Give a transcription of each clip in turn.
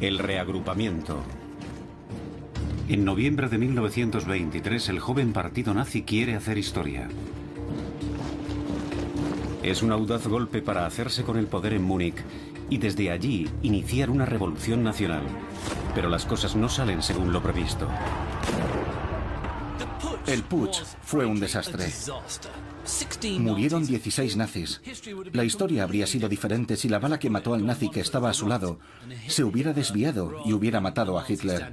El reagrupamiento. En noviembre de 1923, el joven partido nazi quiere hacer historia. Es un audaz golpe para hacerse con el poder en Múnich y desde allí iniciar una revolución nacional. Pero las cosas no salen según lo previsto. El putsch fue un desastre. Murieron 16 nazis. La historia habría sido diferente si la bala que mató al nazi que estaba a su lado se hubiera desviado y hubiera matado a Hitler.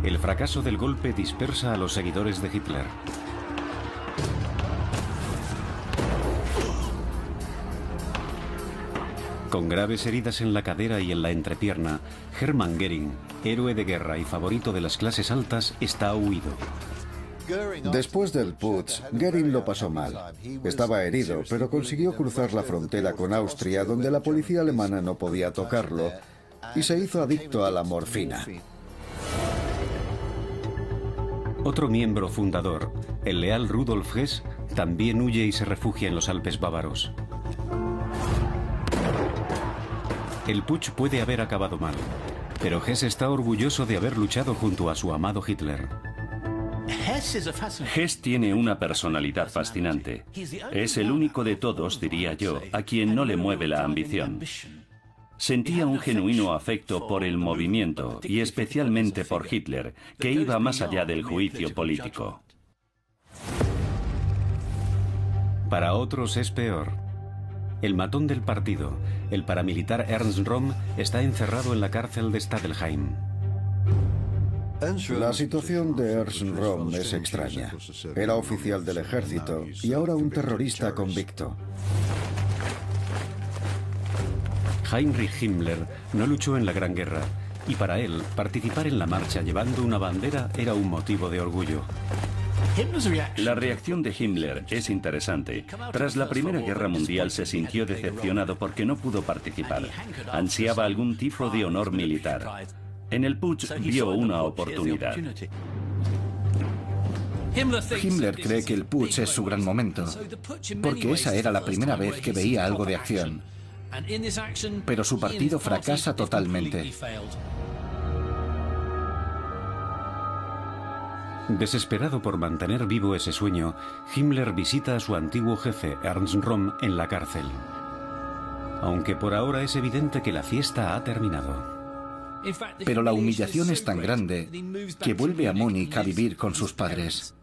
El fracaso del golpe dispersa a los seguidores de Hitler. Con graves heridas en la cadera y en la entrepierna, Hermann Göring, héroe de guerra y favorito de las clases altas, está huido. Después del putsch, Göring lo pasó mal. Estaba herido, pero consiguió cruzar la frontera con Austria, donde la policía alemana no podía tocarlo, y se hizo adicto a la morfina. Otro miembro fundador, el leal Rudolf Hess, también huye y se refugia en los Alpes bávaros. El putsch puede haber acabado mal, pero Hess está orgulloso de haber luchado junto a su amado Hitler. Hess tiene una personalidad fascinante. Es el único de todos, diría yo, a quien no le mueve la ambición. Sentía un genuino afecto por el movimiento y especialmente por Hitler, que iba más allá del juicio político. Para otros es peor. El matón del partido, el paramilitar Ernst Röhm, está encerrado en la cárcel de Stadelheim. La situación de Ernst Röhm es extraña. Era oficial del ejército y ahora un terrorista convicto. Heinrich Himmler no luchó en la Gran Guerra y para él participar en la marcha llevando una bandera era un motivo de orgullo. La reacción de Himmler es interesante. Tras la Primera Guerra Mundial se sintió decepcionado porque no pudo participar. Ansiaba algún tipo de honor militar. En el putsch vio una oportunidad. Himmler cree que el putsch es su gran momento, porque esa era la primera vez que veía algo de acción. Pero su partido fracasa totalmente. Desesperado por mantener vivo ese sueño, Himmler visita a su antiguo jefe, Ernst Röhm, en la cárcel. Aunque por ahora es evidente que la fiesta ha terminado. Pero la humillación es tan grande que vuelve a Múnich a vivir con sus padres.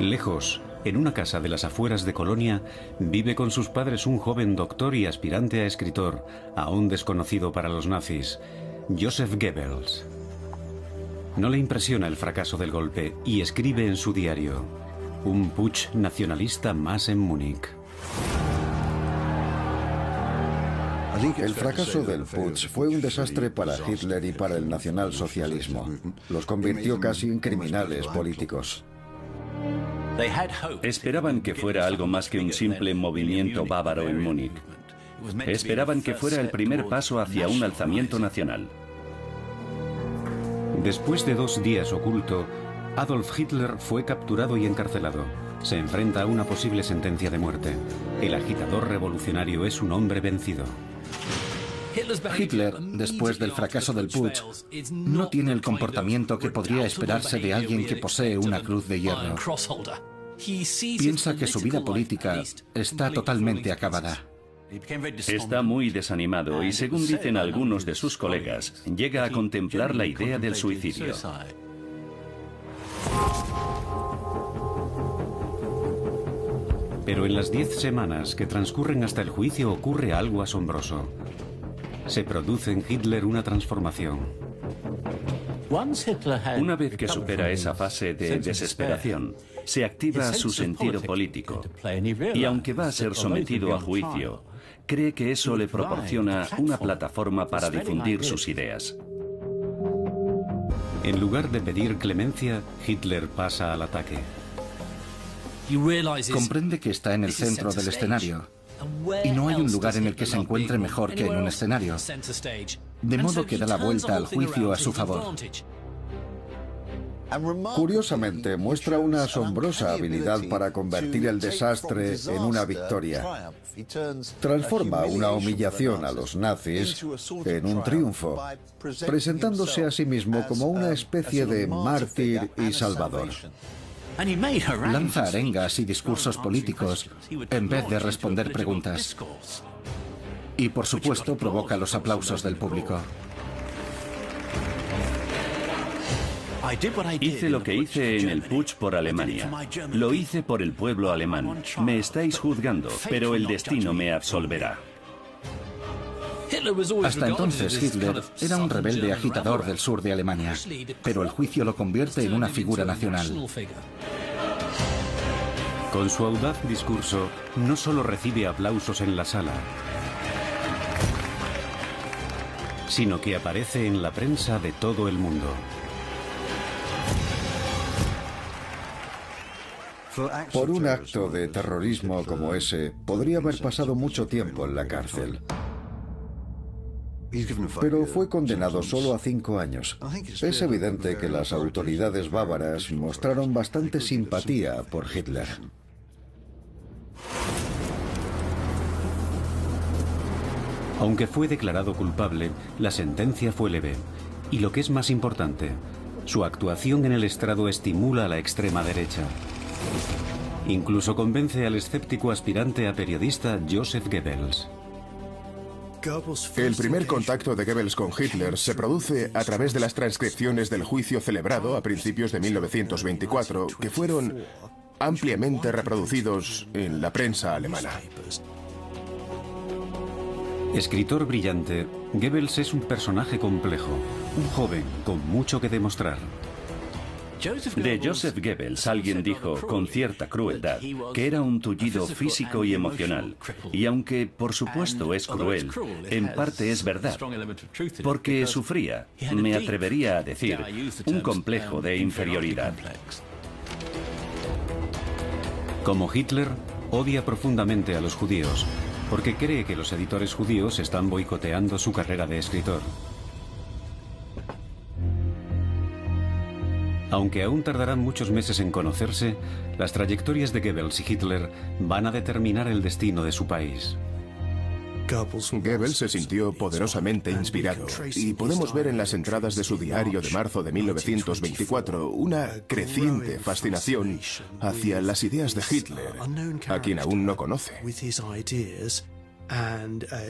Lejos, en una casa de las afueras de Colonia, vive con sus padres un joven doctor y aspirante a escritor, aún desconocido para los nazis, Joseph Goebbels. No le impresiona el fracaso del golpe y escribe en su diario: un putsch nacionalista más en Múnich. El fracaso del putsch fue un desastre para Hitler y para el nacionalsocialismo. Los convirtió casi en criminales políticos. Esperaban que fuera algo más que un simple movimiento bávaro en Múnich. Esperaban que fuera el primer paso hacia un alzamiento nacional. Después de 2 días oculto, Adolf Hitler fue capturado y encarcelado. Se enfrenta a una posible sentencia de muerte. El agitador revolucionario es un hombre vencido. Hitler, después del fracaso del putsch, no tiene el comportamiento que podría esperarse de alguien que posee una cruz de hierro. Piensa que su vida política está totalmente acabada. Está muy desanimado y, según dicen algunos de sus colegas, llega a contemplar la idea del suicidio. Pero en las 10 semanas que transcurren hasta el juicio ocurre algo asombroso. Se produce en Hitler una transformación. Una vez que supera esa fase de desesperación, se activa su sentido político. Y aunque va a ser sometido a juicio, cree que eso le proporciona una plataforma para difundir sus ideas. En lugar de pedir clemencia, Hitler pasa al ataque. Comprende que está en el centro del escenario y no hay un lugar en el que se encuentre mejor que en un escenario, de modo que da la vuelta al juicio a su favor. Curiosamente, muestra una asombrosa habilidad para convertir el desastre en una victoria. Transforma una humillación a los nazis en un triunfo, presentándose a sí mismo como una especie de mártir y salvador. Lanza arengas y discursos políticos en vez de responder preguntas. Y por supuesto provoca los aplausos del público. Hice lo que hice en el putsch por Alemania. Lo hice por el pueblo alemán. Me estáis juzgando, pero el destino me absolverá. Hasta entonces Hitler era un rebelde agitador del sur de Alemania, pero el juicio lo convierte en una figura nacional. Con su audaz discurso, no solo recibe aplausos en la sala, sino que aparece en la prensa de todo el mundo. Por un acto de terrorismo como ese, podría haber pasado mucho tiempo en la cárcel. Pero fue condenado solo a 5 años. Es evidente que las autoridades bávaras mostraron bastante simpatía por Hitler. Aunque fue declarado culpable, la sentencia fue leve. Y lo que es más importante, su actuación en el estrado estimula a la extrema derecha. Incluso convence al escéptico aspirante a periodista Joseph Goebbels. El primer contacto de Goebbels con Hitler se produce a través de las transcripciones del juicio celebrado a principios de 1924, que fueron ampliamente reproducidos en la prensa alemana. Escritor brillante, Goebbels es un personaje complejo, un joven con mucho que demostrar. De Joseph Goebbels alguien dijo, con cierta crueldad, que era un tullido físico y emocional. Y aunque, por supuesto, es cruel, en parte es verdad, porque sufría, me atrevería a decir, un complejo de inferioridad. Como Hitler, odia profundamente a los judíos, porque cree que los editores judíos están boicoteando su carrera de escritor. Aunque aún tardarán muchos meses en conocerse, las trayectorias de Goebbels y Hitler van a determinar el destino de su país. Goebbels se sintió poderosamente inspirado y podemos ver en las entradas de su diario de marzo de 1924 una creciente fascinación hacia las ideas de Hitler, a quien aún no conoce.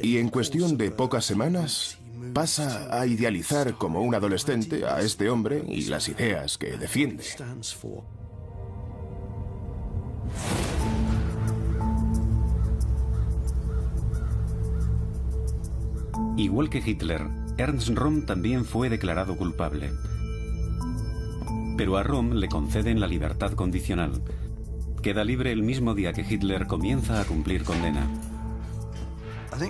Y en cuestión de pocas semanas, pasa a idealizar como un adolescente a este hombre y las ideas que defiende. Igual que Hitler, Ernst Röhm también fue declarado culpable. Pero a Röhm le conceden la libertad condicional. Queda libre el mismo día que Hitler comienza a cumplir condena.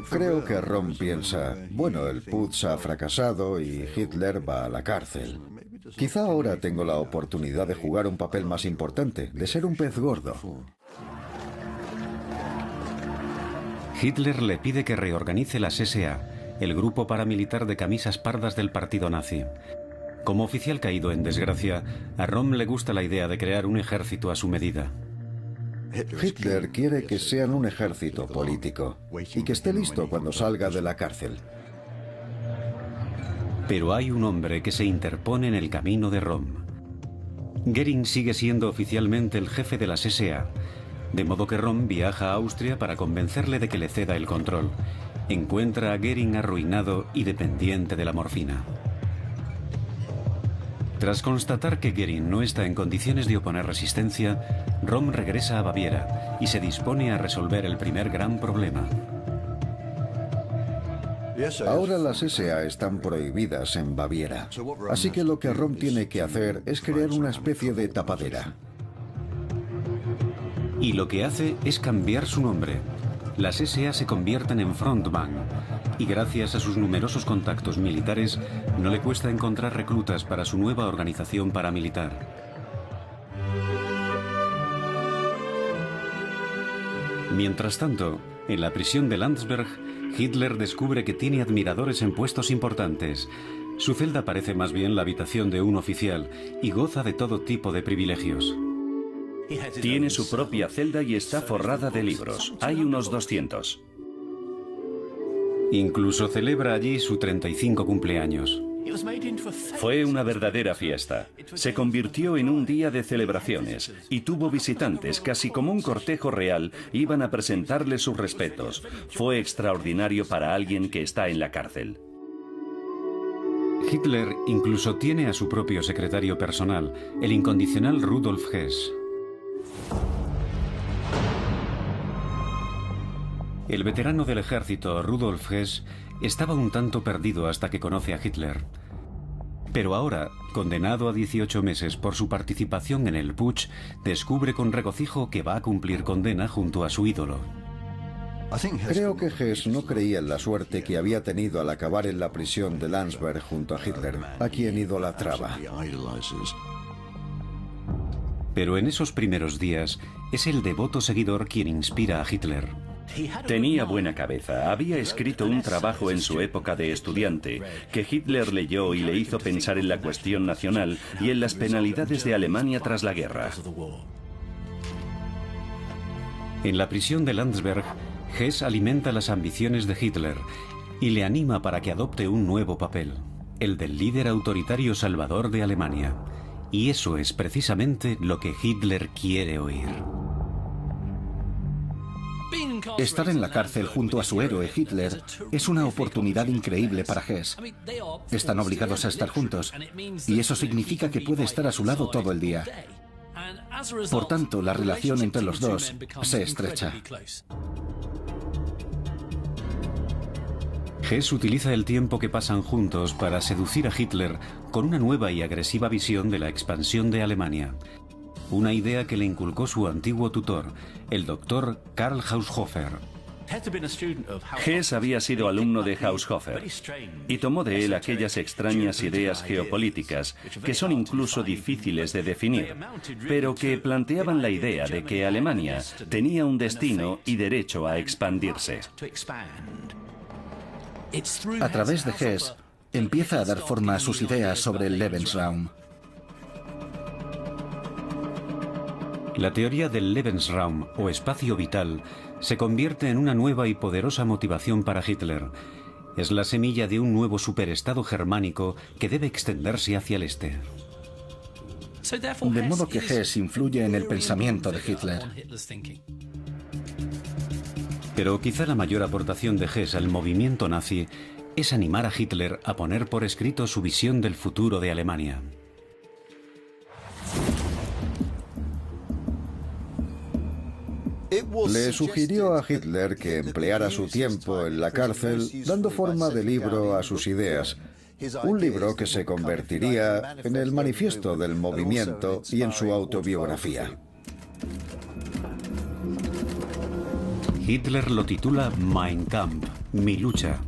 Creo que Röhm piensa, bueno, el putsch ha fracasado y Hitler va a la cárcel. Quizá ahora tengo la oportunidad de jugar un papel más importante, de ser un pez gordo. Hitler le pide que reorganice las SA, el grupo paramilitar de camisas pardas del partido nazi. Como oficial caído en desgracia, a Röhm le gusta la idea de crear un ejército a su medida. Hitler quiere que sean un ejército político y que esté listo cuando salga de la cárcel. Pero hay un hombre que se interpone en el camino de Röhm. Göring sigue siendo oficialmente el jefe de las SA, de modo que Röhm viaja a Austria para convencerle de que le ceda el control. Encuentra a Göring arruinado y dependiente de la morfina. Tras constatar que Göring no está en condiciones de oponer resistencia, Röhm regresa a Baviera y se dispone a resolver el primer gran problema. Ahora las SA están prohibidas en Baviera, así que lo que Röhm tiene que hacer es crear una especie de tapadera. Y lo que hace es cambiar su nombre. Las SA se convierten en Frontmann, y gracias a sus numerosos contactos militares, no le cuesta encontrar reclutas para su nueva organización paramilitar. Mientras tanto, en la prisión de Landsberg, Hitler descubre que tiene admiradores en puestos importantes. Su celda parece más bien la habitación de un oficial y goza de todo tipo de privilegios. Tiene su propia celda y está forrada de libros. Hay unos 200. Incluso celebra allí su 35 cumpleaños. Fue una verdadera fiesta. Se convirtió en un día de celebraciones y tuvo visitantes, casi como un cortejo real, iban a presentarle sus respetos. Fue extraordinario para alguien que está en la cárcel. Hitler incluso tiene a su propio secretario personal, el incondicional Rudolf Hess. El veterano del ejército, Rudolf Hess, estaba un tanto perdido hasta que conoce a Hitler. Pero ahora, condenado a 18 meses por su participación en el putsch, descubre con regocijo que va a cumplir condena junto a su ídolo. Creo que Hess no creía en la suerte que había tenido al acabar en la prisión de Landsberg junto a Hitler, a quien idolatraba. Pero en esos primeros días, es el devoto seguidor quien inspira a Hitler. Tenía buena cabeza. Había escrito un trabajo en su época de estudiante que Hitler leyó y le hizo pensar en la cuestión nacional y en las penalidades de Alemania tras la guerra. En la prisión de Landsberg, Hess alimenta las ambiciones de Hitler y le anima para que adopte un nuevo papel, el del líder autoritario salvador de Alemania. Y eso es precisamente lo que Hitler quiere oír. Estar en la cárcel junto a su héroe Hitler es una oportunidad increíble para Hess. Están obligados a estar juntos y eso significa que puede estar a su lado todo el día. Por tanto, la relación entre los dos se estrecha. Hess utiliza el tiempo que pasan juntos para seducir a Hitler con una nueva y agresiva visión de la expansión de Alemania. Una idea que le inculcó su antiguo tutor, el doctor Karl Haushofer. Hess había sido alumno de Haushofer y tomó de él aquellas extrañas ideas geopolíticas que son incluso difíciles de definir, pero que planteaban la idea de que Alemania tenía un destino y derecho a expandirse. A través de Hess, empieza a dar forma a sus ideas sobre el Lebensraum. La teoría del Lebensraum, o espacio vital, se convierte en una nueva y poderosa motivación para Hitler. Es la semilla de un nuevo superestado germánico que debe extenderse hacia el este. De modo que Hess influye en el pensamiento de Hitler. Pero quizá la mayor aportación de Hess al movimiento nazi es animar a Hitler a poner por escrito su visión del futuro de Alemania. Le sugirió a Hitler que empleara su tiempo en la cárcel dando forma de libro a sus ideas. Un libro que se convertiría en el manifiesto del movimiento y en su autobiografía. Hitler lo titula Mein Kampf, mi lucha.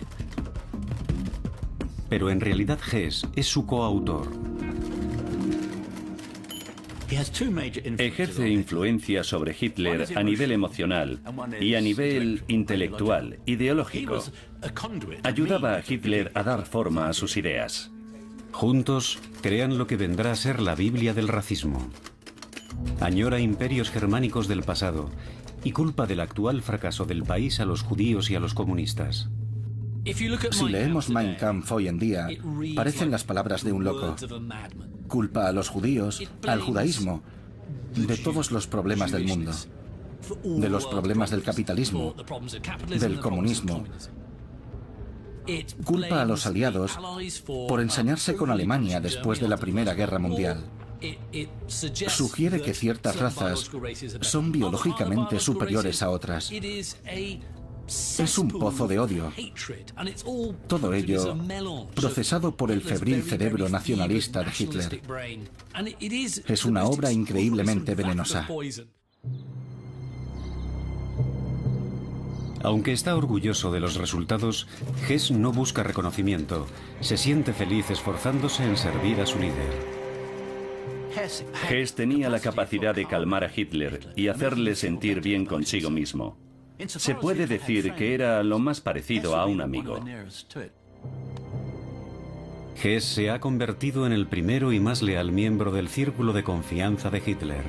Pero en realidad Hess es su coautor. Ejerce influencia sobre Hitler a nivel emocional y a nivel intelectual, ideológico. Ayudaba a Hitler a dar forma a sus ideas. Juntos crean lo que vendrá a ser la Biblia del racismo. Añora imperios germánicos del pasado y culpa del actual fracaso del país a los judíos y a los comunistas. Si leemos Mein Kampf hoy en día, parecen las palabras de un loco. Culpa a los judíos, al judaísmo, de todos los problemas del mundo, de los problemas del capitalismo, del comunismo. Culpa a los aliados por ensañarse con Alemania después de la Primera Guerra Mundial. Sugiere que ciertas razas son biológicamente superiores a otras. Es un pozo de odio. Todo ello procesado por el febril cerebro nacionalista de Hitler. Es una obra increíblemente venenosa. Aunque está orgulloso de los resultados, Hess no busca reconocimiento. Se siente feliz esforzándose en servir a su líder. Hess tenía la capacidad de calmar a Hitler y hacerle sentir bien consigo mismo. Se puede decir que era lo más parecido a un amigo. Hess se ha convertido en el primero y más leal miembro del círculo de confianza de Hitler.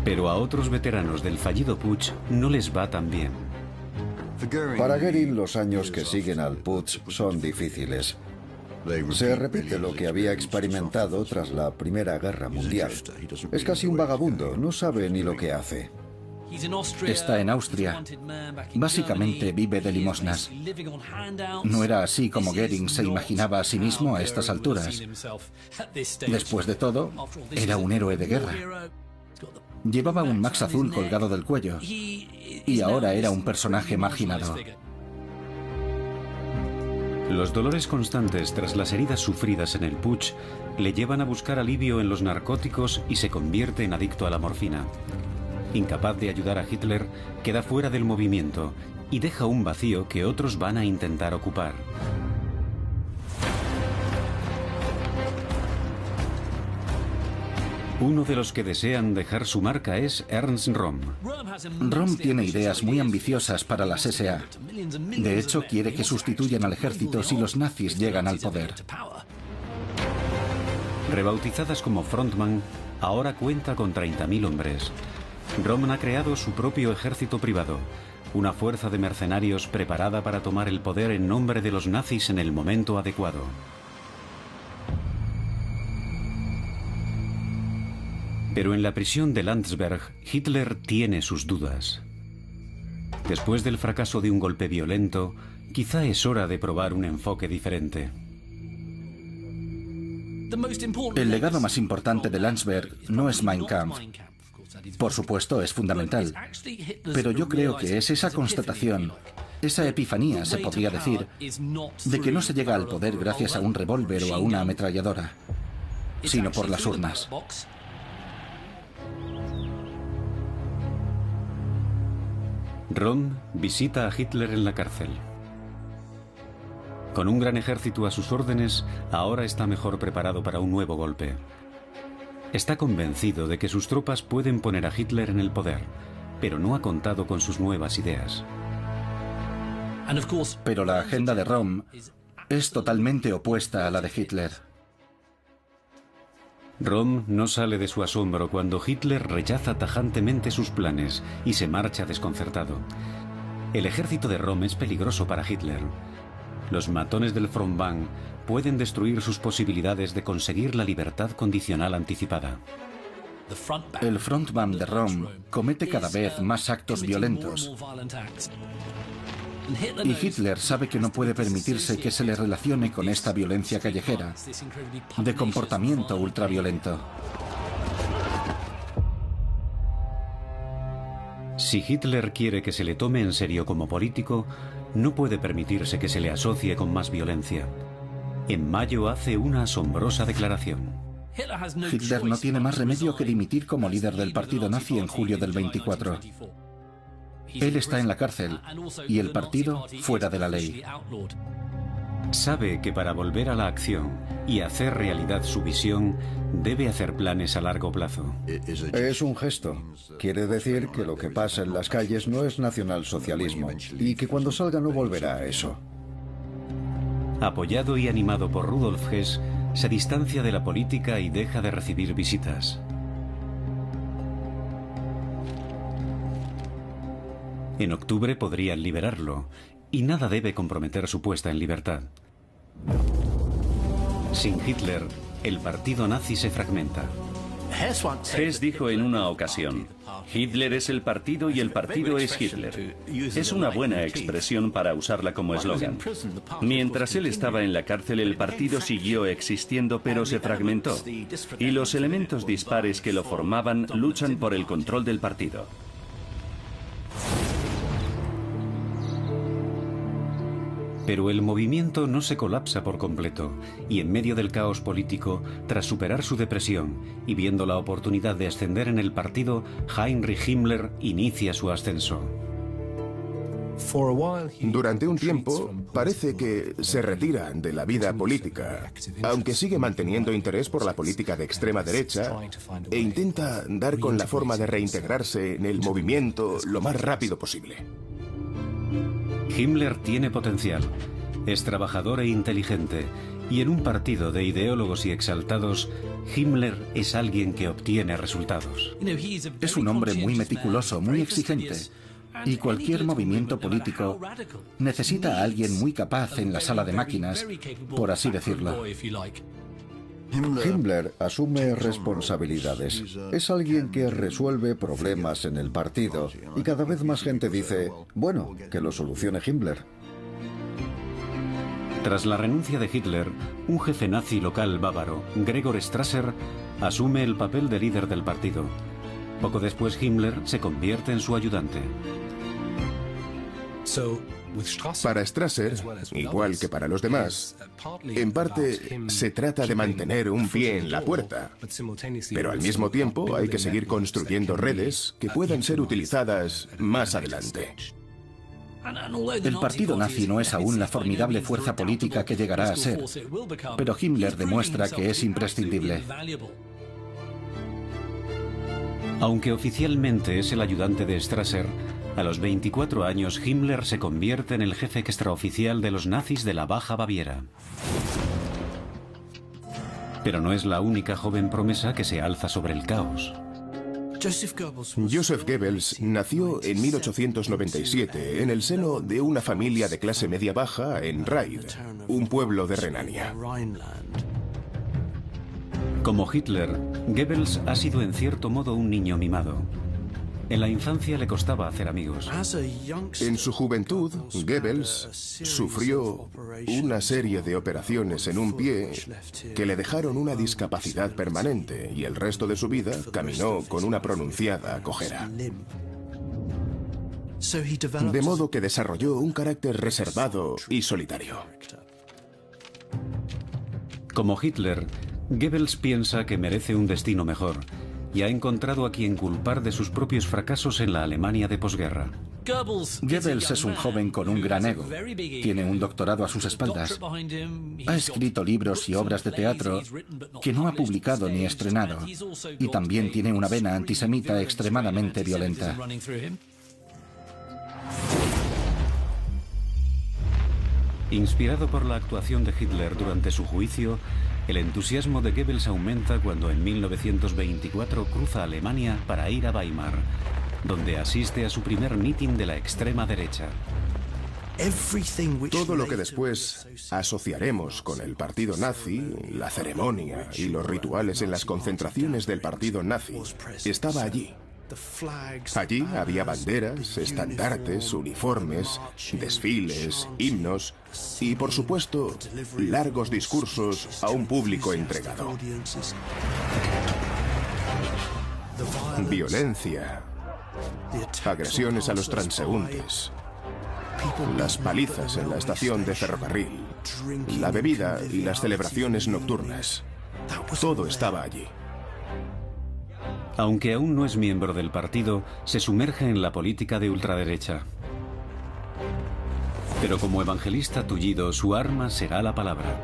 Pero a otros veteranos del fallido putsch no les va tan bien. Para Göring, los años que siguen al putsch son difíciles. Se repite lo que había experimentado tras la Primera Guerra Mundial. Es casi un vagabundo, no sabe ni lo que hace. Está en Austria. Básicamente vive de limosnas. No era así como Göring se imaginaba a sí mismo a estas alturas. Después de todo, era un héroe de guerra. Llevaba un Max azul colgado del cuello y ahora era un personaje marginado. Los dolores constantes tras las heridas sufridas en el putsch le llevan a buscar alivio en los narcóticos y se convierte en adicto a la morfina. Incapaz de ayudar a Hitler, queda fuera del movimiento y deja un vacío que otros van a intentar ocupar. Uno de los que desean dejar su marca es Ernst Röhm. Röhm tiene ideas muy ambiciosas para las SA. De hecho, quiere que sustituyan al ejército si los nazis llegan al poder. Rebautizadas como Frontman, ahora cuenta con 30.000 hombres. Röhm ha creado su propio ejército privado, una fuerza de mercenarios preparada para tomar el poder en nombre de los nazis en el momento adecuado. Pero en la prisión de Landsberg, Hitler tiene sus dudas. Después del fracaso de un golpe violento, quizá es hora de probar un enfoque diferente. El legado más importante de Landsberg no es Mein Kampf. Por supuesto, es fundamental. Pero yo creo que es esa constatación, esa epifanía, se podría decir, de que no se llega al poder gracias a un revólver o a una ametralladora, sino por las urnas. Röhm visita a Hitler en la cárcel. Con un gran ejército a sus órdenes, ahora está mejor preparado para un nuevo golpe. Está convencido de que sus tropas pueden poner a Hitler en el poder, pero no ha contado con sus nuevas ideas. Pero la agenda de Röhm es totalmente opuesta a la de Hitler. Röhm no sale de su asombro cuando Hitler rechaza tajantemente sus planes y se marcha desconcertado. El ejército de Röhm es peligroso para Hitler. Los matones del Frontbahn pueden destruir sus posibilidades de conseguir la libertad condicional anticipada. El Frontbahn de Röhm comete cada vez más actos violentos. Y Hitler sabe que no puede permitirse que se le relacione con esta violencia callejera, de comportamiento ultraviolento. Si Hitler quiere que se le tome en serio como político, no puede permitirse que se le asocie con más violencia. En mayo hace una asombrosa declaración. Hitler no tiene más remedio que dimitir como líder del partido nazi en julio del 24. Él está en la cárcel y el partido fuera de la ley. Sabe que para volver a la acción y hacer realidad su visión, debe hacer planes a largo plazo. Es un gesto. Quiere decir que lo que pasa en las calles no es nacionalsocialismo y que cuando salga no volverá a eso. Apoyado y animado por Rudolf Hess, se distancia de la política y deja de recibir visitas. En octubre podrían liberarlo, y nada debe comprometer su puesta en libertad. Sin Hitler, el partido nazi se fragmenta. Hess dijo en una ocasión: Hitler es el partido y el partido es Hitler. Es una buena expresión para usarla como eslogan. Mientras él estaba en la cárcel, el partido siguió existiendo, pero se fragmentó. Y los elementos dispares que lo formaban luchan por el control del partido. Pero el movimiento no se colapsa por completo, y en medio del caos político, tras superar su depresión y viendo la oportunidad de ascender en el partido, Heinrich Himmler inicia su ascenso. Durante un tiempo, parece que se retira de la vida política, aunque sigue manteniendo interés por la política de extrema derecha e intenta dar con la forma de reintegrarse en el movimiento lo más rápido posible. Himmler tiene potencial, es trabajador e inteligente, y en un partido de ideólogos y exaltados, Himmler es alguien que obtiene resultados. Es un hombre muy meticuloso, muy exigente. Y cualquier movimiento político necesita a alguien muy capaz en la sala de máquinas, por así decirlo. Himmler asume responsabilidades. Es alguien que resuelve problemas en el partido. Y cada vez más gente dice, bueno, que lo solucione Himmler. Tras la renuncia de Hitler, un jefe nazi local bávaro, Gregor Strasser, asume el papel de líder del partido. Poco después, Himmler se convierte en su ayudante. Para Strasser, igual que para los demás, en parte se trata de mantener un pie en la puerta, pero al mismo tiempo hay que seguir construyendo redes que puedan ser utilizadas más adelante. El partido nazi no es aún la formidable fuerza política que llegará a ser, pero Himmler demuestra que es imprescindible. Aunque oficialmente es el ayudante de Strasser, a los 24 años Himmler se convierte en el jefe extraoficial de los nazis de la Baja Baviera. Pero no es la única joven promesa que se alza sobre el caos. Joseph Goebbels nació en 1897 en el seno de una familia de clase media-baja en Raid, un pueblo de Renania. Como Hitler, Goebbels ha sido en cierto modo un niño mimado. En la infancia le costaba hacer amigos. En su juventud, Goebbels sufrió una serie de operaciones en un pie que le dejaron una discapacidad permanente y el resto de su vida caminó con una pronunciada cojera. De modo que desarrolló un carácter reservado y solitario. Como Hitler, Goebbels piensa que merece un destino mejor y ha encontrado a quien culpar de sus propios fracasos en la Alemania de posguerra. Goebbels es un joven con un gran ego. Tiene un doctorado a sus espaldas. Ha escrito libros y obras de teatro que no ha publicado ni estrenado. Y también tiene una vena antisemita extremadamente violenta. Inspirado por la actuación de Hitler durante su juicio, el entusiasmo de Goebbels aumenta cuando en 1924 cruza Alemania para ir a Weimar, donde asiste a su primer mitin de la extrema derecha. Todo lo que después asociaremos con el partido nazi, la ceremonia y los rituales en las concentraciones del partido nazi, estaba allí. Allí había banderas, estandartes, uniformes, desfiles, himnos y, por supuesto, largos discursos a un público entregado. Violencia, agresiones a los transeúntes, las palizas en la estación de ferrocarril, la bebida y las celebraciones nocturnas. Todo estaba allí. Aunque aún no es miembro del partido, se sumerge en la política de ultraderecha. Pero como evangelista tullido, su arma será la palabra.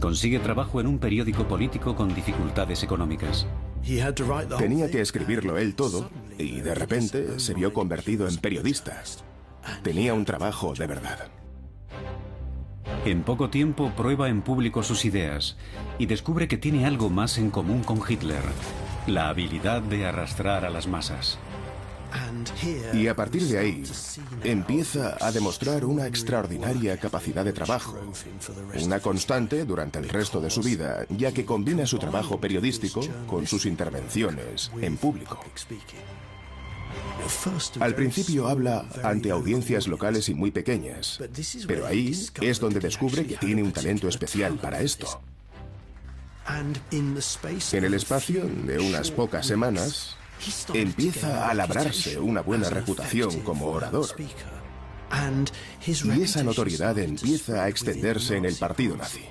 Consigue trabajo en un periódico político con dificultades económicas. Tenía que escribirlo él todo y de repente se vio convertido en periodista. Tenía un trabajo de verdad. En poco tiempo prueba en público sus ideas y descubre que tiene algo más en común con Hitler: la habilidad de arrastrar a las masas. Y a partir de ahí, empieza a demostrar una extraordinaria capacidad de trabajo, una constante durante el resto de su vida, ya que combina su trabajo periodístico con sus intervenciones en público. Al principio habla ante audiencias locales y muy pequeñas, pero ahí es donde descubre que tiene un talento especial para esto. En el espacio de unas pocas semanas, empieza a labrarse una buena reputación como orador. Y esa notoriedad empieza a extenderse en el partido nazi.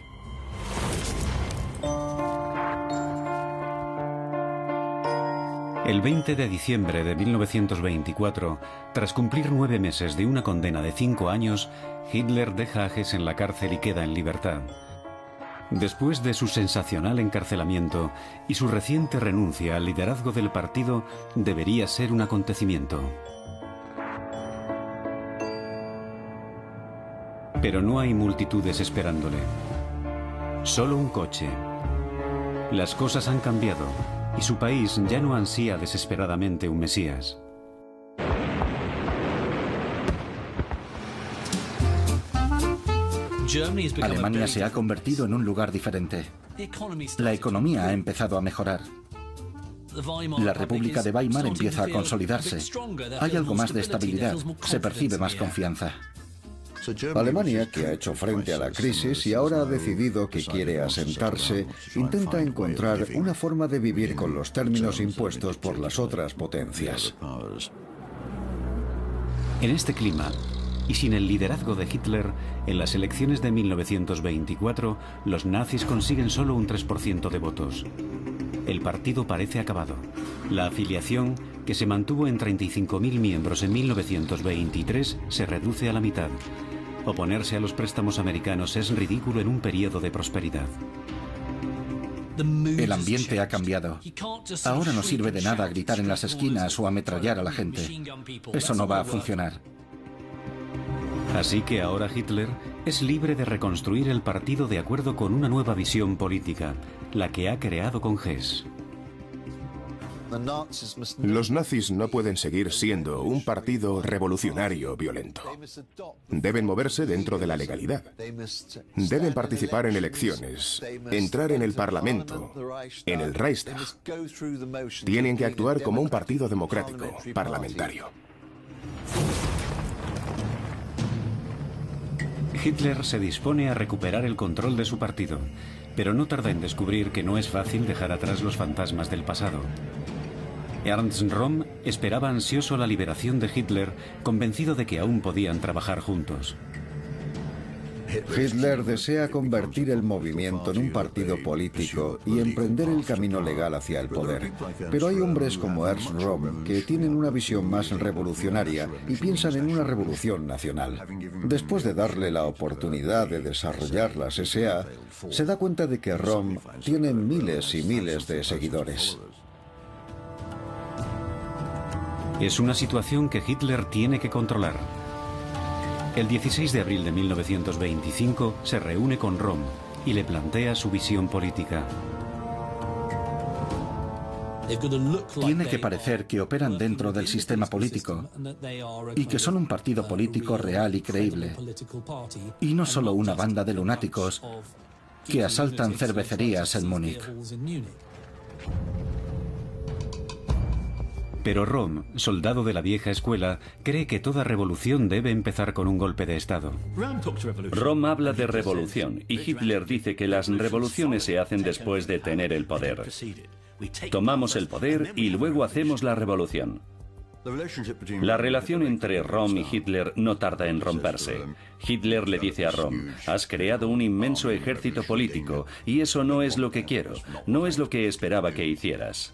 El 20 de diciembre de 1924, tras cumplir 9 meses de una condena de 5 años, Hitler deja a Hess en la cárcel y queda en libertad. Después de su sensacional encarcelamiento y su reciente renuncia al liderazgo del partido, debería ser un acontecimiento. Pero no hay multitudes esperándole. Solo un coche. Las cosas han cambiado y su país ya no ansía desesperadamente un Mesías. Alemania se ha convertido en un lugar diferente. La economía ha empezado a mejorar. La República de Weimar empieza a consolidarse. Hay algo más de estabilidad. Se percibe más confianza. Alemania, que ha hecho frente a la crisis y ahora ha decidido que quiere asentarse, intenta encontrar una forma de vivir con los términos impuestos por las otras potencias. En este clima, y sin el liderazgo de Hitler, en las elecciones de 1924, los nazis consiguen solo un 3% de votos. El partido parece acabado. La afiliación, que se mantuvo en 35.000 miembros en 1923, se reduce a la mitad. Oponerse a los préstamos americanos es ridículo en un periodo de prosperidad. El ambiente ha cambiado. Ahora no sirve de nada gritar en las esquinas o ametrallar a la gente. Eso no va a funcionar. Así que ahora Hitler es libre de reconstruir el partido de acuerdo con una nueva visión política, la que ha creado con Hess. Los nazis no pueden seguir siendo un partido revolucionario violento. Deben moverse dentro de la legalidad. Deben participar en elecciones, entrar en el Parlamento, en el Reichstag. Tienen que actuar como un partido democrático, parlamentario. Hitler se dispone a recuperar el control de su partido, pero no tarda en descubrir que no es fácil dejar atrás los fantasmas del pasado. Ernst Röhm esperaba ansioso la liberación de Hitler, convencido de que aún podían trabajar juntos. Hitler desea convertir el movimiento en un partido político y emprender el camino legal hacia el poder. Pero hay hombres como Ernst Röhm que tienen una visión más revolucionaria y piensan en una revolución nacional. Después de darle la oportunidad de desarrollar las SA, se da cuenta de que Röhm tiene miles y miles de seguidores. Es una situación que Hitler tiene que controlar. El 16 de abril de 1925 se reúne con Röhm y le plantea su visión política. Tiene que parecer que operan dentro del sistema político y que son un partido político real y creíble, y no solo una banda de lunáticos que asaltan cervecerías en Múnich. Pero Röhm, soldado de la vieja escuela, cree que toda revolución debe empezar con un golpe de Estado. Röhm habla de revolución y Hitler dice que las revoluciones se hacen después de tener el poder. Tomamos el poder y luego hacemos la revolución. La relación entre Röhm y Hitler no tarda en romperse. Hitler le dice a Röhm: has creado un inmenso ejército político y eso no es lo que quiero, no es lo que esperaba que hicieras.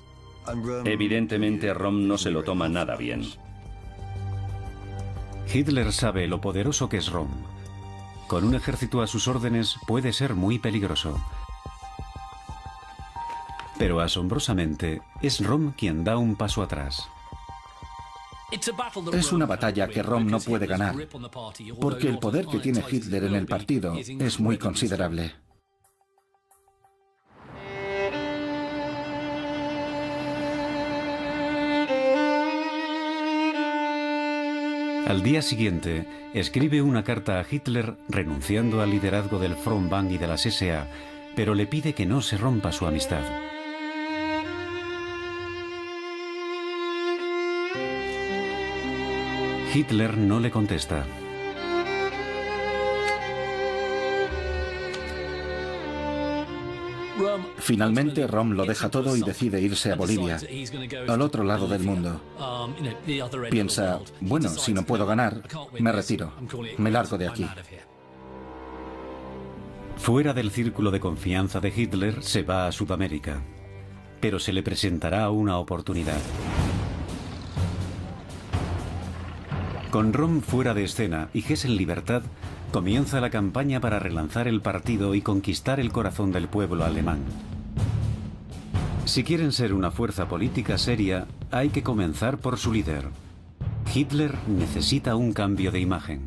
Evidentemente, Röhm no se lo toma nada bien. Hitler sabe lo poderoso que es Röhm. Con un ejército a sus órdenes puede ser muy peligroso. Pero asombrosamente, es Röhm quien da un paso atrás. Es una batalla que Röhm no puede ganar, porque el poder que tiene Hitler en el partido es muy considerable. Al día siguiente, escribe una carta a Hitler renunciando al liderazgo del Frontbang y de las SA, pero le pide que no se rompa su amistad. Hitler no le contesta. Finalmente, Röhm lo deja todo y decide irse a Bolivia, al otro lado del mundo. Piensa, bueno, si no puedo ganar, me retiro, me largo de aquí. Fuera del círculo de confianza de Hitler, se va a Sudamérica, pero se le presentará una oportunidad. Con Röhm fuera de escena y Hess en libertad, comienza la campaña para relanzar el partido y conquistar el corazón del pueblo alemán. Si quieren ser una fuerza política seria, hay que comenzar por su líder. Hitler necesita un cambio de imagen.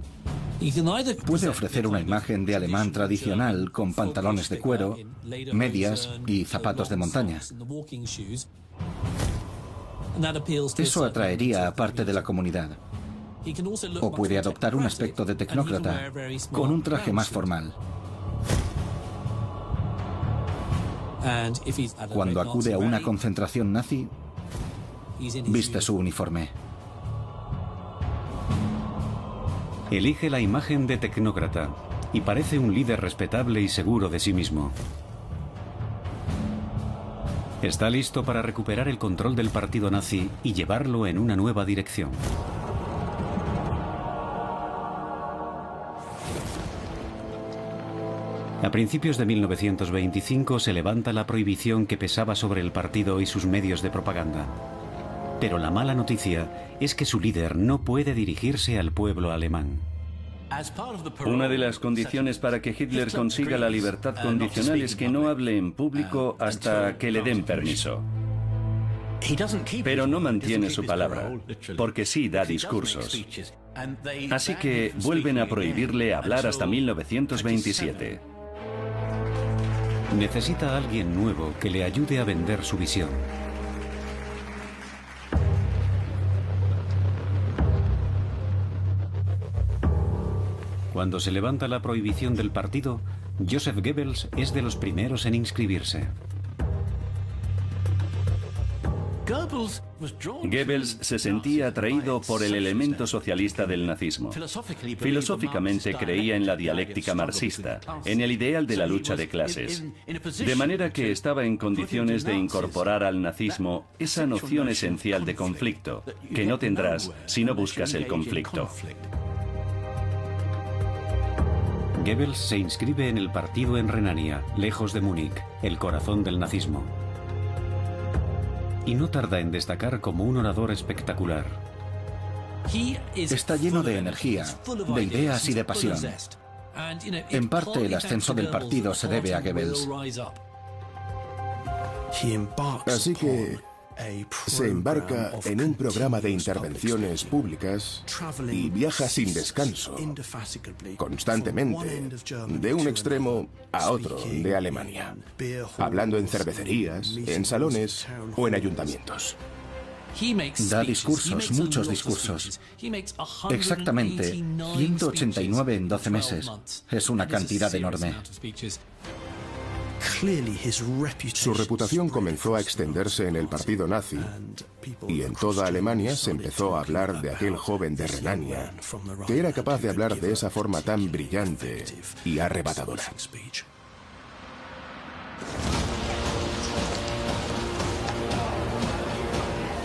Puede ofrecer una imagen de alemán tradicional con pantalones de cuero, medias y zapatos de montaña. Eso atraería a parte de la comunidad. O puede adoptar un aspecto de tecnócrata con un traje más formal. Cuando acude a una concentración nazi, viste su uniforme. Elige la imagen de tecnócrata y parece un líder respetable y seguro de sí mismo. Está listo para recuperar el control del partido nazi y llevarlo en una nueva dirección. A principios de 1925 se levanta la prohibición que pesaba sobre el partido y sus medios de propaganda. Pero la mala noticia es que su líder no puede dirigirse al pueblo alemán. Una de las condiciones para que Hitler consiga la libertad condicional es que no hable en público hasta que le den permiso. Pero no mantiene su palabra, porque sí da discursos. Así que vuelven a prohibirle hablar hasta 1927. Necesita a alguien nuevo que le ayude a vender su visión. Cuando se levanta la prohibición del partido, Joseph Goebbels es de los primeros en inscribirse. Goebbels se sentía atraído por el elemento socialista del nazismo. Filosóficamente creía en la dialéctica marxista, en el ideal de la lucha de clases. De manera que estaba en condiciones de incorporar al nazismo esa noción esencial de conflicto, que no tendrás si no buscas el conflicto. Goebbels se inscribe en el partido en Renania, lejos de Múnich, el corazón del nazismo. Y no tarda en destacar como un orador espectacular. Está lleno de energía, de ideas y de pasión. En parte, el ascenso del partido se debe a Goebbels. Así que se embarca en un programa de intervenciones públicas y viaja sin descanso, constantemente, de un extremo a otro de Alemania, hablando en cervecerías, en salones o en ayuntamientos. Da discursos, muchos discursos. Exactamente 189 en 12 meses. Es una cantidad enorme. Su reputación comenzó a extenderse en el partido nazi y en toda Alemania se empezó a hablar de aquel joven de Renania que era capaz de hablar de esa forma tan brillante y arrebatadora.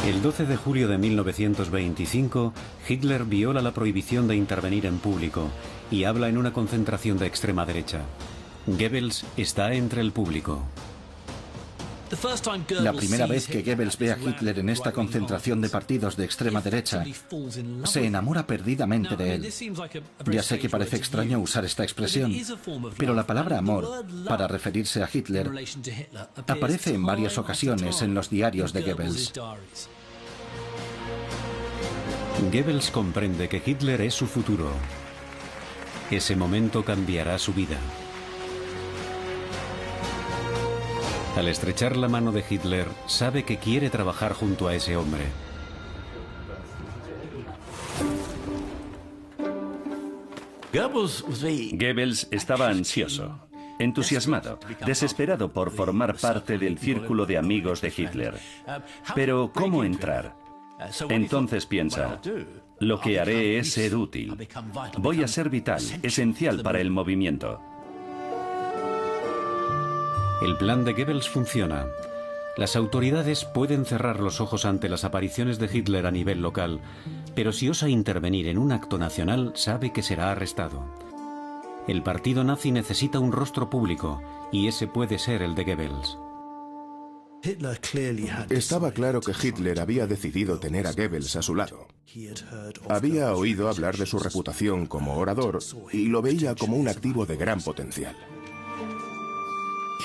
El 12 de julio de 1925, Hitler viola la prohibición de intervenir en público y habla en una concentración de extrema derecha. Goebbels está entre el público. La primera vez que Goebbels ve a Hitler en esta concentración de partidos de extrema derecha, se enamora perdidamente de él. Ya sé que parece extraño usar esta expresión, pero la palabra amor, para referirse a Hitler, aparece en varias ocasiones en los diarios de Goebbels. Goebbels comprende que Hitler es su futuro. Ese momento cambiará su vida. Al estrechar la mano de Hitler, sabe que quiere trabajar junto a ese hombre. Goebbels estaba ansioso, entusiasmado, desesperado por formar parte del círculo de amigos de Hitler. Pero, ¿cómo entrar? Entonces piensa, lo que haré es ser útil. Voy a ser vital, esencial para el movimiento. El plan de Goebbels funciona. Las autoridades pueden cerrar los ojos ante las apariciones de Hitler a nivel local, pero si osa intervenir en un acto nacional, sabe que será arrestado. El partido nazi necesita un rostro público, y ese puede ser el de Goebbels. Estaba claro que Hitler había decidido tener a Goebbels a su lado. Había oído hablar de su reputación como orador y lo veía como un activo de gran potencial.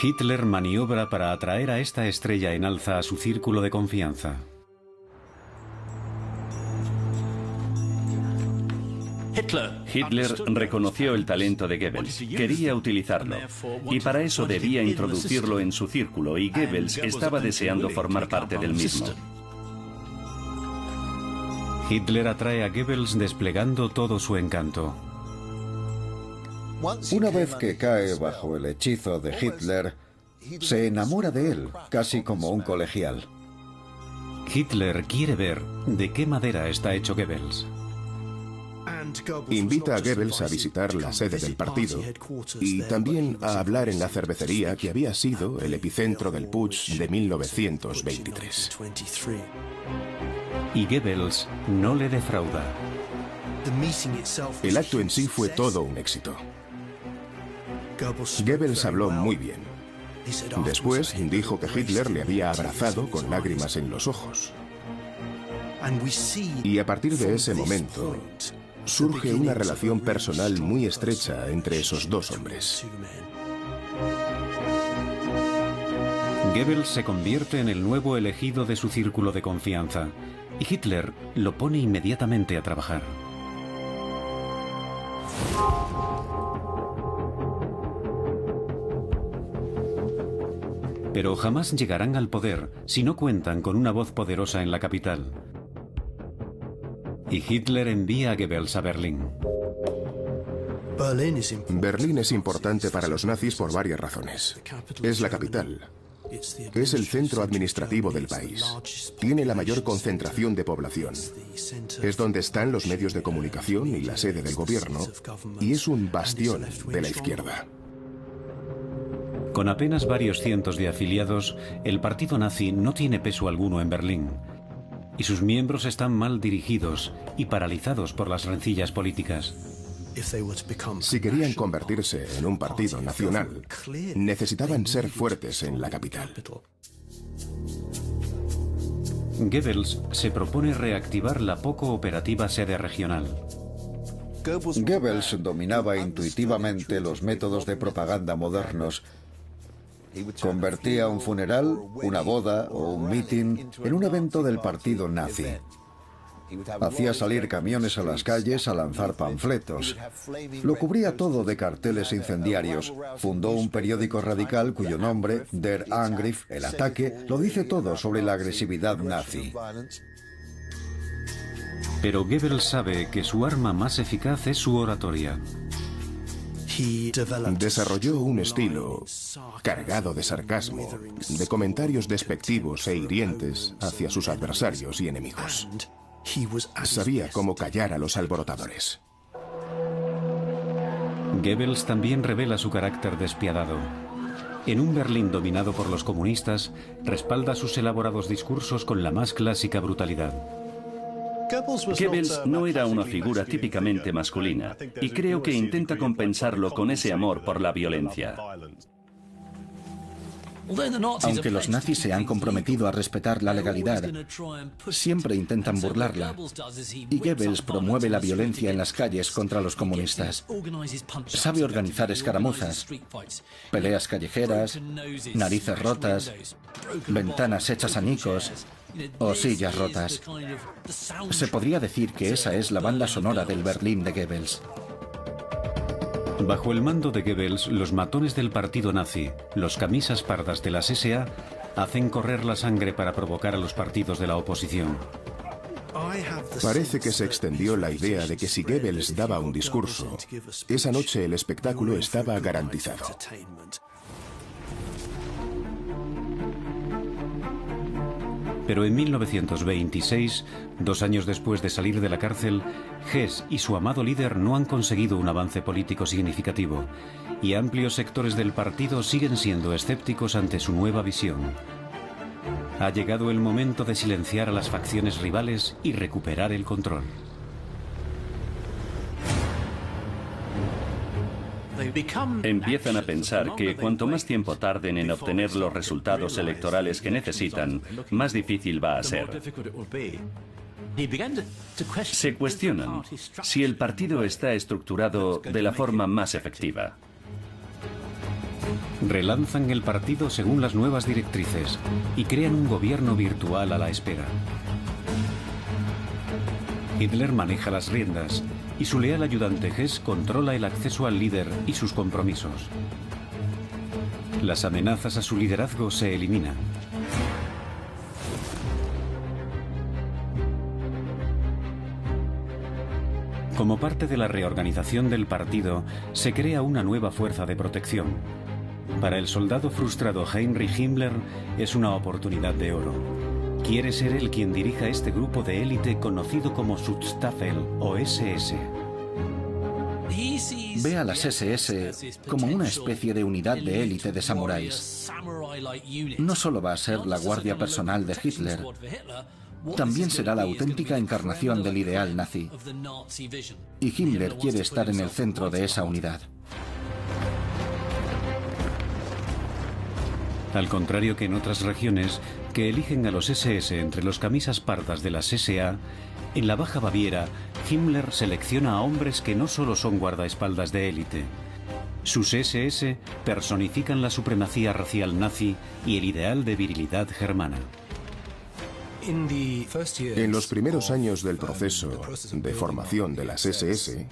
Hitler maniobra para atraer a esta estrella en alza a su círculo de confianza. Hitler reconoció el talento de Goebbels, quería utilizarlo, y para eso debía introducirlo en su círculo, y Goebbels estaba deseando formar parte del mismo. Hitler atrae a Goebbels desplegando todo su encanto. Una vez que cae bajo el hechizo de Hitler, se enamora de él, casi como un colegial. Hitler quiere ver de qué madera está hecho Goebbels. Invita a Goebbels a visitar la sede del partido y también a hablar en la cervecería que había sido el epicentro del putsch de 1923. Y Goebbels no le defrauda. El acto en sí fue todo un éxito. Goebbels habló muy bien. Después dijo que Hitler le había abrazado con lágrimas en los ojos. Y a partir de ese momento surge una relación personal muy estrecha entre esos dos hombres. Goebbels se convierte en el nuevo elegido de su círculo de confianza y Hitler lo pone inmediatamente a trabajar. Pero jamás llegarán al poder si no cuentan con una voz poderosa en la capital. Y Hitler envía a Goebbels a Berlín. Berlín es importante para los nazis por varias razones. Es la capital. Es el centro administrativo del país. Tiene la mayor concentración de población. Es donde están los medios de comunicación y la sede del gobierno. Y es un bastión de la izquierda. Con apenas varios cientos de afiliados, el partido nazi no tiene peso alguno en Berlín. Y sus miembros están mal dirigidos y paralizados por las rencillas políticas. Si querían convertirse en un partido nacional, necesitaban ser fuertes en la capital. Goebbels se propone reactivar la poco operativa sede regional. Goebbels dominaba intuitivamente los métodos de propaganda modernos. Convertía un funeral, una boda o un mitin en un evento del partido nazi. Hacía salir camiones a las calles a lanzar panfletos. Lo cubría todo de carteles incendiarios. Fundó un periódico radical cuyo nombre, Der Angriff, el ataque, lo dice todo sobre la agresividad nazi. Pero Goebbels sabe que su arma más eficaz es su oratoria. Desarrolló un estilo cargado de sarcasmo, de comentarios despectivos e hirientes hacia sus adversarios y enemigos. Sabía cómo callar a los alborotadores. Goebbels también revela su carácter despiadado. En un Berlín dominado por los comunistas, respalda sus elaborados discursos con la más clásica brutalidad. Goebbels no era una figura típicamente masculina, y creo que intenta compensarlo con ese amor por la violencia. Aunque los nazis se han comprometido a respetar la legalidad, siempre intentan burlarla. Y Goebbels promueve la violencia en las calles contra los comunistas. Sabe organizar escaramuzas, peleas callejeras, narices rotas, ventanas hechas añicos o sillas rotas. Se podría decir que esa es la banda sonora del Berlín de Goebbels. Bajo el mando de Goebbels, los matones del partido nazi, los camisas pardas de las SA, hacen correr la sangre para provocar a los partidos de la oposición. Parece que se extendió la idea de que si Goebbels daba un discurso, esa noche el espectáculo estaba garantizado. Pero en 1926, 2 años después de salir de la cárcel, Hess y su amado líder no han conseguido un avance político significativo, y amplios sectores del partido siguen siendo escépticos ante su nueva visión. Ha llegado el momento de silenciar a las facciones rivales y recuperar el control. Empiezan a pensar que cuanto más tiempo tarden en obtener los resultados electorales que necesitan, más difícil va a ser. Se cuestionan si el partido está estructurado de la forma más efectiva. Relanzan el partido según las nuevas directrices y crean un gobierno virtual a la espera. Hitler maneja las riendas y su leal ayudante Hess controla el acceso al líder y sus compromisos. Las amenazas a su liderazgo se eliminan. Como parte de la reorganización del partido, se crea una nueva fuerza de protección. Para el soldado frustrado Heinrich Himmler es una oportunidad de oro. Quiere ser él quien dirija este grupo de élite conocido como Schutzstaffel o SS. Ve a las SS como una especie de unidad de élite de samuráis. No solo va a ser la guardia personal de Hitler, también será la auténtica encarnación del ideal nazi. Y Himmler quiere estar en el centro de esa unidad. Al contrario que en otras regiones, que eligen a los SS entre los camisas pardas de las SA, en la Baja Baviera, Himmler selecciona a hombres que no solo son guardaespaldas de élite. Sus SS personifican la supremacía racial nazi y el ideal de virilidad germana. En los primeros años del proceso de formación de las SS,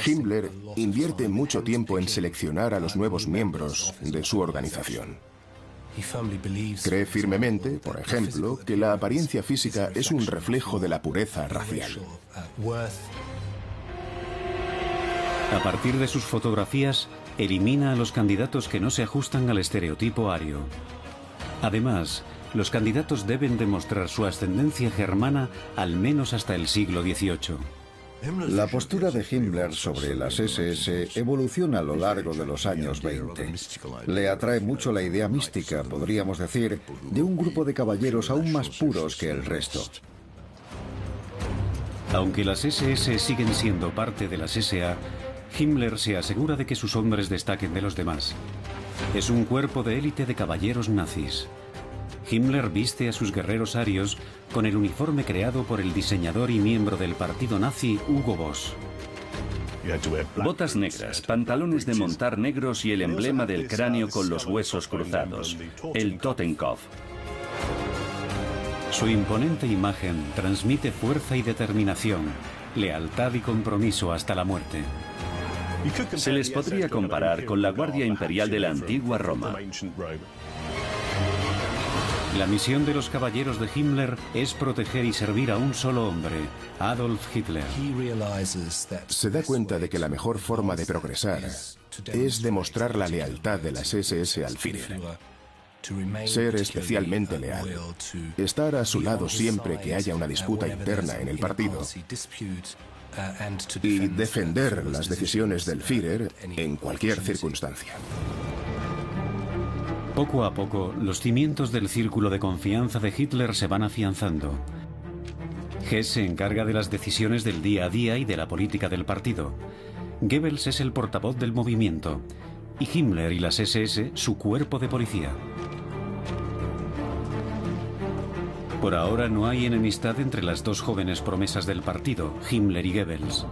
Himmler invierte mucho tiempo en seleccionar a los nuevos miembros de su organización. Cree firmemente, por ejemplo, que la apariencia física es un reflejo de la pureza racial. A partir de sus fotografías, elimina a los candidatos que no se ajustan al estereotipo ario. Además, los candidatos deben demostrar su ascendencia germana al menos hasta el siglo XVIII. La postura de Himmler sobre las SS evoluciona a lo largo de los años 20. Le atrae mucho la idea mística, podríamos decir, de un grupo de caballeros aún más puros que el resto. Aunque las SS siguen siendo parte de las SA, Himmler se asegura de que sus hombres destaquen de los demás. Es un cuerpo de élite de caballeros nazis. Himmler viste a sus guerreros arios con el uniforme creado por el diseñador y miembro del partido nazi Hugo Boss. Botas negras, pantalones de montar negros y el emblema del cráneo con los huesos cruzados, el Totenkopf. Su imponente imagen transmite fuerza y determinación, lealtad y compromiso hasta la muerte. Se les podría comparar con la Guardia Imperial de la antigua Roma. La misión de los caballeros de Himmler es proteger y servir a un solo hombre, Adolf Hitler. Se da cuenta de que la mejor forma de progresar es demostrar la lealtad de las SS al Führer. Ser especialmente leal. Estar a su lado siempre que haya una disputa interna en el partido. Y defender las decisiones del Führer en cualquier circunstancia. Poco a poco, los cimientos del círculo de confianza de Hitler se van afianzando. Hess se encarga de las decisiones del día a día y de la política del partido. Goebbels es el portavoz del movimiento. Y Himmler y las SS su cuerpo de policía. Por ahora no hay enemistad entre las dos jóvenes promesas del partido, Himmler y Goebbels.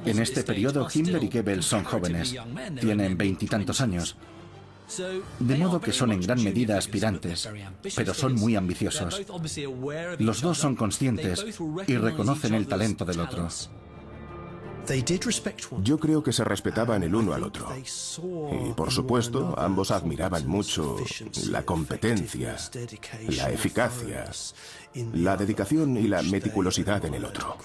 En este periodo, Himmler y Goebbels son jóvenes. Tienen 20 y tantos años. De modo que son en gran medida aspirantes, pero son muy ambiciosos. Los dos son conscientes y reconocen el talento del otro. Yo creo que se respetaban el uno al otro. Y, por supuesto, ambos admiraban mucho la competencia, la eficacia, la dedicación y la meticulosidad en el otro.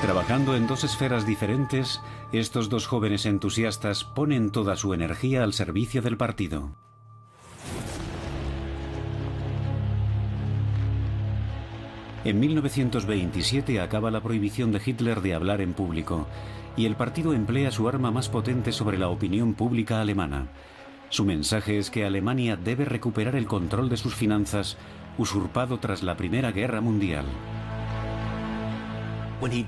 Trabajando en dos esferas diferentes, estos dos jóvenes entusiastas ponen toda su energía al servicio del partido. En 1927 acaba la prohibición de Hitler de hablar en público, y el partido emplea su arma más potente sobre la opinión pública alemana. Su mensaje es que Alemania debe recuperar el control de sus finanzas, usurpado tras la Primera Guerra Mundial.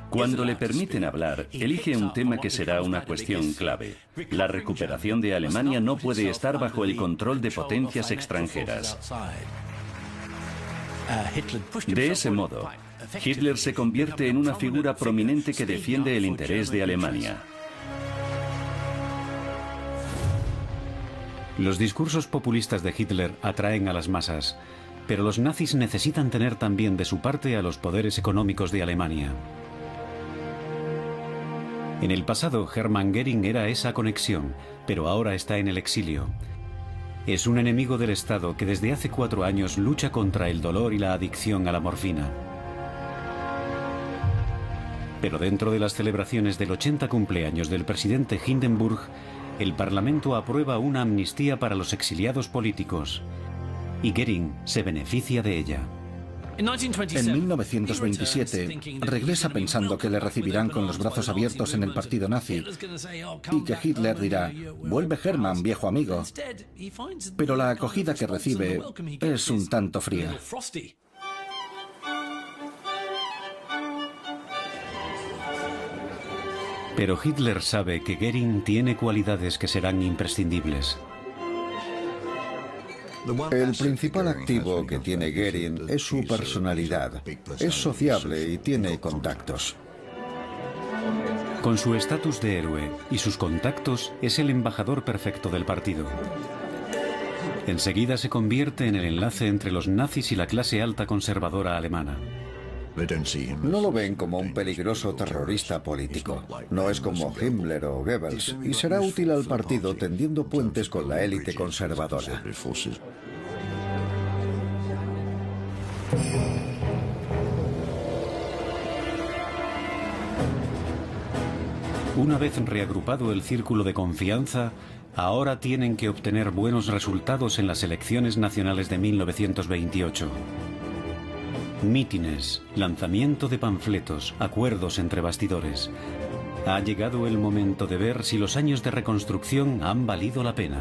Cuando le permiten hablar, elige un tema que será una cuestión clave. La recuperación de Alemania no puede estar bajo el control de potencias extranjeras. De ese modo, Hitler se convierte en una figura prominente que defiende el interés de Alemania. Los discursos populistas de Hitler atraen a las masas. pero los nazis necesitan tener también de su parte a los poderes económicos de Alemania. En el pasado, Hermann Göring era esa conexión, pero ahora está en el exilio. Es un enemigo del Estado que desde hace 4 años lucha contra el dolor y la adicción a la morfina. Pero dentro de las celebraciones del 80 cumpleaños del presidente Hindenburg, el Parlamento aprueba una amnistía para los exiliados políticos. Y Göring se beneficia de ella. En 1927 regresa pensando que le recibirán con los brazos abiertos en el partido nazi y que Hitler dirá: vuelve Hermann, viejo amigo. Pero la acogida que recibe es un tanto fría. Pero Hitler sabe que Göring tiene cualidades que serán imprescindibles. El principal activo que tiene Göring es su personalidad. Es sociable y tiene contactos. Con su estatus de héroe y sus contactos, es el embajador perfecto del partido. Enseguida se convierte en el enlace entre los nazis y la clase alta conservadora alemana. No lo ven como un peligroso terrorista político. No es como Himmler o Goebbels, y será útil al partido tendiendo puentes con la élite conservadora. Una vez reagrupado el círculo de confianza, ahora tienen que obtener buenos resultados en las elecciones nacionales de 1928. Mítines, lanzamiento de panfletos, acuerdos entre bastidores. Ha llegado el momento de ver si los años de reconstrucción han valido la pena.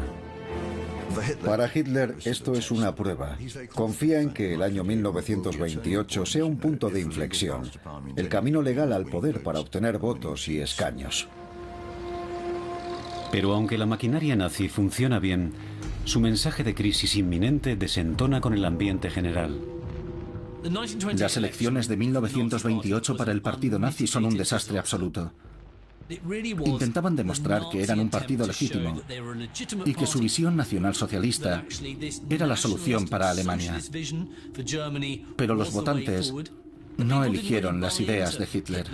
Para Hitler esto es una prueba. Confía en que el año 1928 sea un punto de inflexión, el camino legal al poder para obtener votos y escaños. Pero aunque la maquinaria nazi funciona bien, su mensaje de crisis inminente desentona con el ambiente general. Las elecciones de 1928 para el partido nazi son un desastre absoluto. Intentaban demostrar que eran un partido legítimo y que su visión nacionalsocialista era la solución para Alemania. Pero los votantes no eligieron las ideas de Hitler.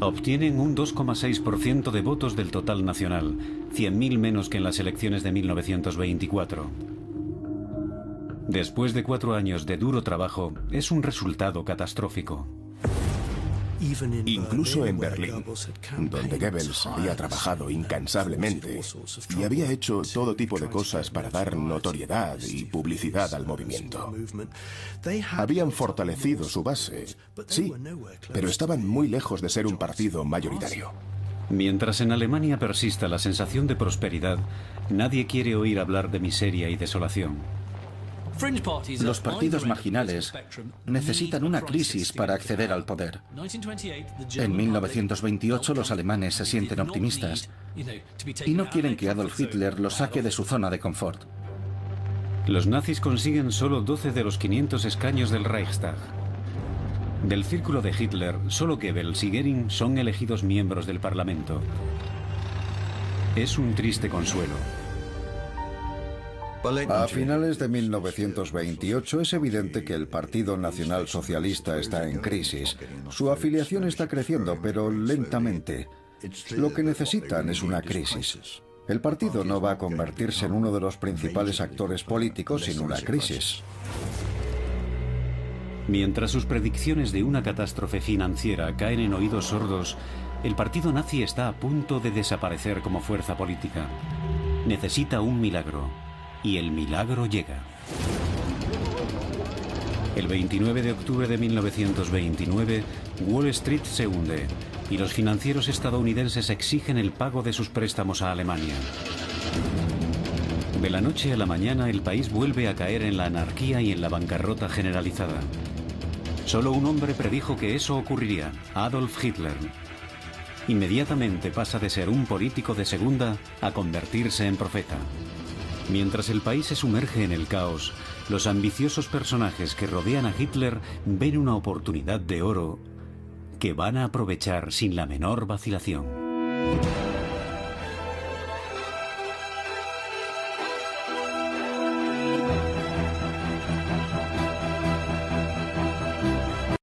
Obtienen un 2,6% de votos del total nacional, 100.000 menos que en las elecciones de 1924. Después de 4 años de duro trabajo, es un resultado catastrófico. Incluso en Berlín, donde Goebbels había trabajado incansablemente y había hecho todo tipo de cosas para dar notoriedad y publicidad al movimiento. Habían fortalecido su base, sí, pero estaban muy lejos de ser un partido mayoritario. Mientras en Alemania persista la sensación de prosperidad, nadie quiere oír hablar de miseria y desolación. Los partidos marginales necesitan una crisis para acceder al poder. En 1928 los alemanes se sienten optimistas y no quieren que Adolf Hitler los saque de su zona de confort. Los nazis consiguen solo 12 de los 500 escaños del Reichstag. Del círculo de Hitler, solo Goebbels y Göring son elegidos miembros del Parlamento. Es un triste consuelo. A finales de 1928 es evidente que el Partido Nacional Socialista está en crisis. Su afiliación está creciendo, pero lentamente. Lo que necesitan es una crisis. El partido no va a convertirse en uno de los principales actores políticos sin una crisis. Mientras sus predicciones de una catástrofe financiera caen en oídos sordos, el partido nazi está a punto de desaparecer como fuerza política. Necesita un milagro. Y el milagro llega. El 29 de octubre de 1929, Wall Street se hunde y los financieros estadounidenses exigen el pago de sus préstamos a Alemania. De la noche a la mañana, el país vuelve a caer en la anarquía y en la bancarrota generalizada. Solo un hombre predijo que eso ocurriría: Adolf Hitler. Inmediatamente pasa de ser un político de segunda a convertirse en profeta. Mientras el país se sumerge en el caos, los ambiciosos personajes que rodean a Hitler ven una oportunidad de oro que van a aprovechar sin la menor vacilación.